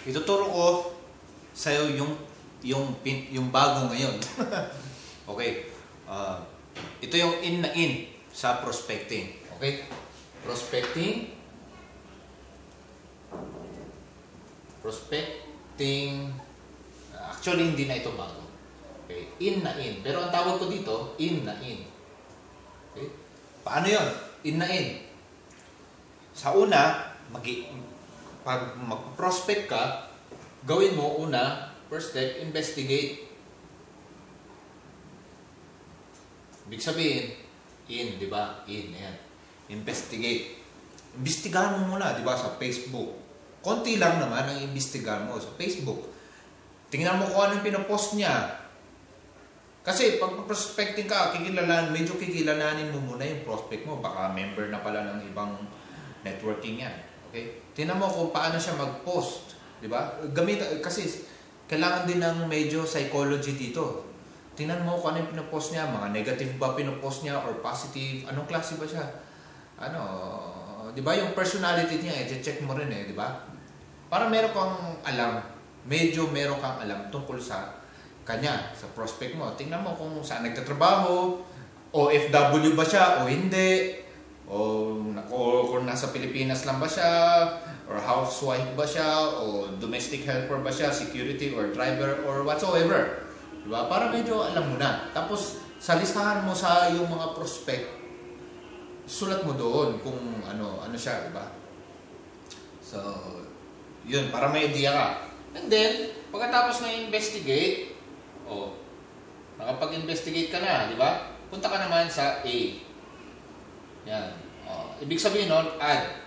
Ituturo ko sa'yo yung bago ngayon. Okay. Ito yung in na in sa prospecting. Okay? Prospecting. Actually, hindi na ito bago. Okay? In na in. Pero ang tawag ko dito, in na in. Okay? Paano yun? In na in. Sa una, pag mag-prospect ka, gawin mo una, first step, investigate. Ibig sabihin, in, di ba? In, yan. Investigate. Imbestigahan mo muna, di ba, sa Facebook. Konti lang naman ang imbestigahan mo sa Facebook. Tingnan mo kung ano yung pinopost niya. Kasi pag prospecting ka, medyo kikilalanin mo muna yung prospect mo. Baka member na pala ng ibang networking yan. Okay? Tingnan mo kung paano siya mag-post. Di ba? Kasi kailangan din ng medyo psychology dito. Tingnan mo kung ano yung pinopost niya. Mga negative ba pinopost niya or positive? Anong klase ba siya? Di ba? Yung personality niya, check mo rin di ba? Para meron kang alam. Medyo meron kang alam tungkol sa kanya, sa prospect mo. Tingnan mo kung saan nagtatrabaho, OFW ba siya o hindi, o kung nasa Pilipinas lang ba siya, or housewife ba siya, o domestic helper ba siya, security or driver or whatsoever. Diba? Para medyo alam mo na. Tapos, sa listahan mo sa yung mga prospect, sulat mo doon kung ano siya, diba? So, yun, para may idea ka. And then, pagkatapos na investigate, nakapag-investigate ka na, di ba? Punta ka naman sa A. Yan. Ibig sabihin nun, add.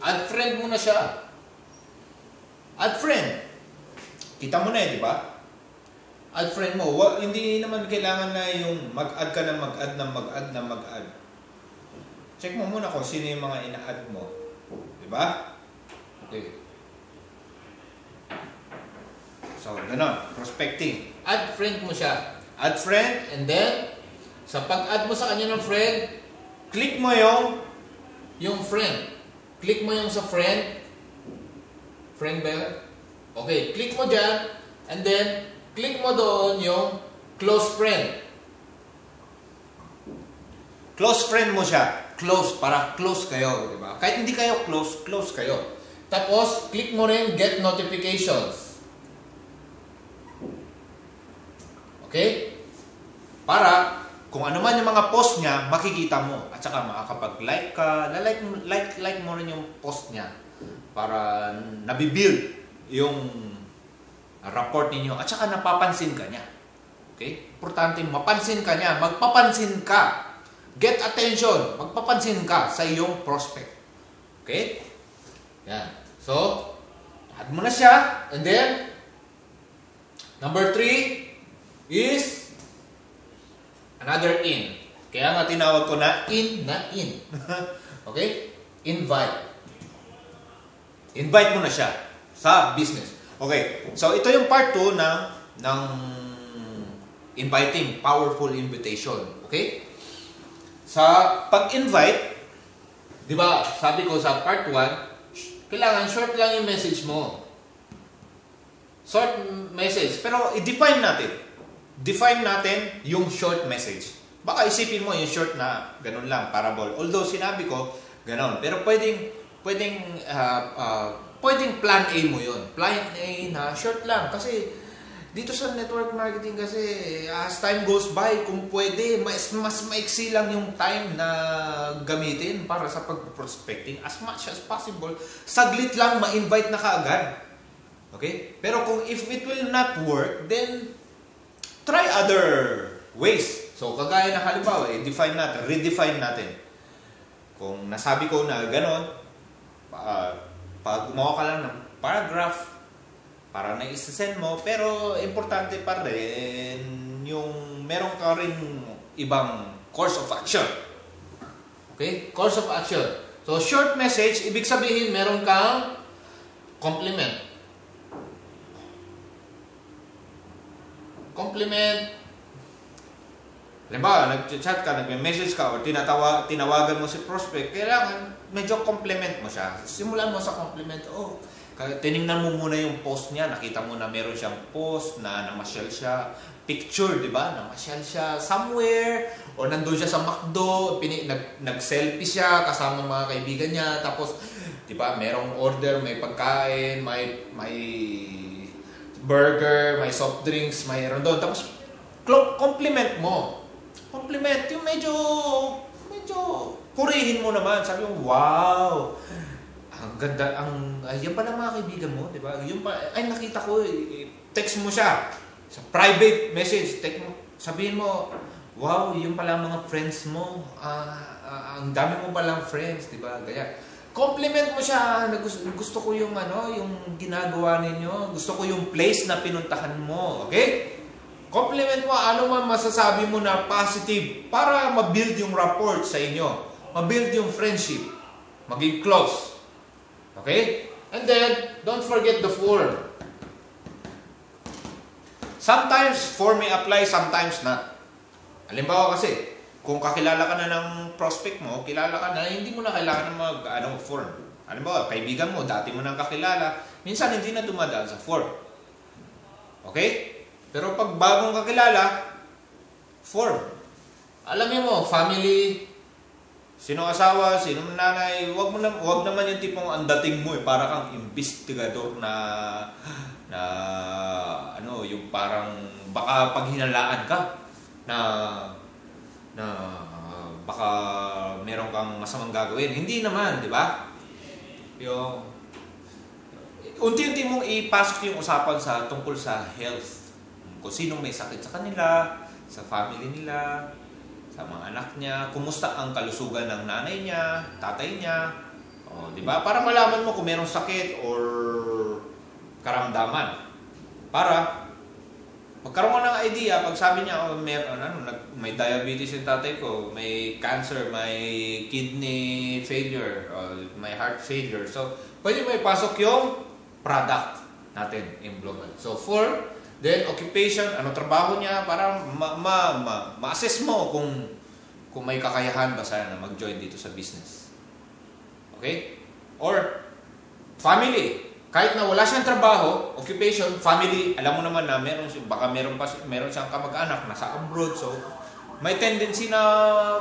Add friend muna siya. Add friend. Kita mo na di ba? Add friend mo. Hindi naman kailangan na yung mag-add ka na mag-add. Check mo muna kung sino yung mga ina-add mo. Di ba? Okay. So, gano'n. Prospecting. Add friend mo siya. Add friend, and then, sa pag-add mo sa kanya ng friend, click mo yung friend. Click mo yung sa friend. Friend ba yun? Okay, click mo dyan, and then, click mo doon yung close friend. Close friend mo siya. Close, para close kayo, di ba? Kahit hindi kayo close, close kayo. Tapos, click mo rin get notifications. Okay? Para kung ano man yung mga post niya, makikita mo. At saka makakapag-like ka, like mo rin yung post niya. Para nabibuild yung rapport ninyo. At saka napapansin ka niya. Okay? Importante, mapansin ka niya. Magpapansin ka. Get attention. Magpapansin ka sa iyong prospect. Okay? Yan. So, add mo na siya. And then, number 3, is another in. Kaya nga tinawag ko na in. Okay? Invite. Invite mo na siya sa business. Okay. So, ito yung part 2 ng inviting. Powerful invitation. Okay? Sa pag-invite, di ba, sabi ko sa part 1, kailangan short lang yung message mo. Short message. Pero, i-define natin. Define natin yung short message. Baka isipin mo yung short na ganun lang, parable. Although sinabi ko, ganun. Pero pwedeng plan A mo yun. Plan A na short lang. Kasi dito sa network marketing kasi as time goes by, kung pwede, mas maiksi lang yung time na gamitin para sa pag-prospecting as much as possible. Saglit lang, ma-invite na kaagad. Okay? Pero kung if it will not work, then try other ways. So, kagaya na halimbawa, redefine natin. Kung nasabi ko na gano'n, pag gumawa ka lang ng paragraph, para na isa-send mo, pero importante pa rin yung meron ka rin ibang course of action. Okay? Course of action. So, short message, ibig sabihin meron kang compliment. Halimbawa, nag-chat ka, nag-message ka, o tinawagan mo si prospect, kailangan medyo compliment mo siya. Simulan mo sa compliment. Oh, tiningnan mo muna yung post niya, nakita mo na meron siyang post na namasyal siya, picture, di ba? Namasyal siya somewhere, o nandun siya sa McDo, nag-selfie siya kasama mga kaibigan niya, tapos, di ba, merong order, may pagkain, may burger, may soft drinks, mayroon doon. Tapos, compliment mo. Compliment, yung medyo purihin mo naman. Sabi mo, wow, ang ganda, yan pala mga kaibigan mo, di ba? Yung ay, nakita ko, text mo siya. Sa private message, text mo, sabihin mo, wow, yung pala mga friends mo, ang dami mo palang friends, di ba? Kaya, compliment mo siya, na gusto ko yung yung ginagawa ninyo, gusto ko yung place na pinuntahan mo, okay? Compliment mo, ano man masasabi mo na positive para ma-build yung rapport sa inyo. Ma-build yung friendship. Maging close. Okay? And then, don't forget the form. Sometimes, form may apply, sometimes not. Halimbawa kasi, kung kakilala ka na ng prospect mo, kilala ka na, hindi mo na kailangan ng form. Halimbawa, kaibigan mo, dati mo nang kakilala, minsan hindi na dumadaan sa form. Okay? Pero pag bagong kakilala, form. Alam mo, family, sino asawa, sino nanay, wag naman yung tipong ang dating mo para kang investigador na yung parang baka paghinalaan ka na baka meron kang masamang gagawin. Hindi naman, di ba? Yung unti-unti mong ipasok yung usapan sa tungkol sa health. Kung sinong may sakit sa kanila, sa family nila, sa mga anak niya, kumusta ang kalusugan ng nanay niya, tatay niya, di ba? Para malaman mo kung merong sakit or karamdaman. Para magkaroon ka ng idea, pag sabi niya, may diabetes yung tatay ko, may cancer, may kidney failure, may heart failure. So, pwede mo ipasok yung product natin in global. So, then, occupation, trabaho niya para ma-assess mo kung may kakayahan ba sana na mag-join dito sa business. Okay? Or, family. Kahit na wala siyang trabaho, occupation, family, alam mo naman na meron siyang kamag-anak nasa abroad. So, may tendency na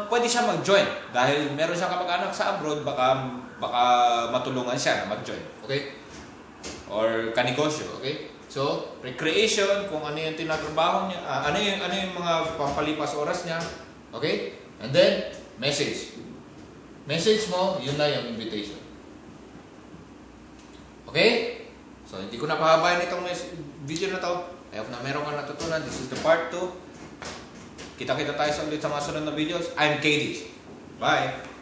pwede siya mag-join. Dahil meron siyang kamag-anak sa abroad, baka matulungan siya na mag-join. Okay? Or kanegosyo. Okay? So, recreation, kung ano yung tinatrabaho niya, ano yung mga pampalipas oras niya, okay? And then, message. Message mo, yun na yung invitation. Okay? So, hindi ko na pahabayan itong video na to. I hope na meron ka natutunan. This is the part 2. Kita-kita tayo ulit sa mga sunod na videos. I'm KD. Bye!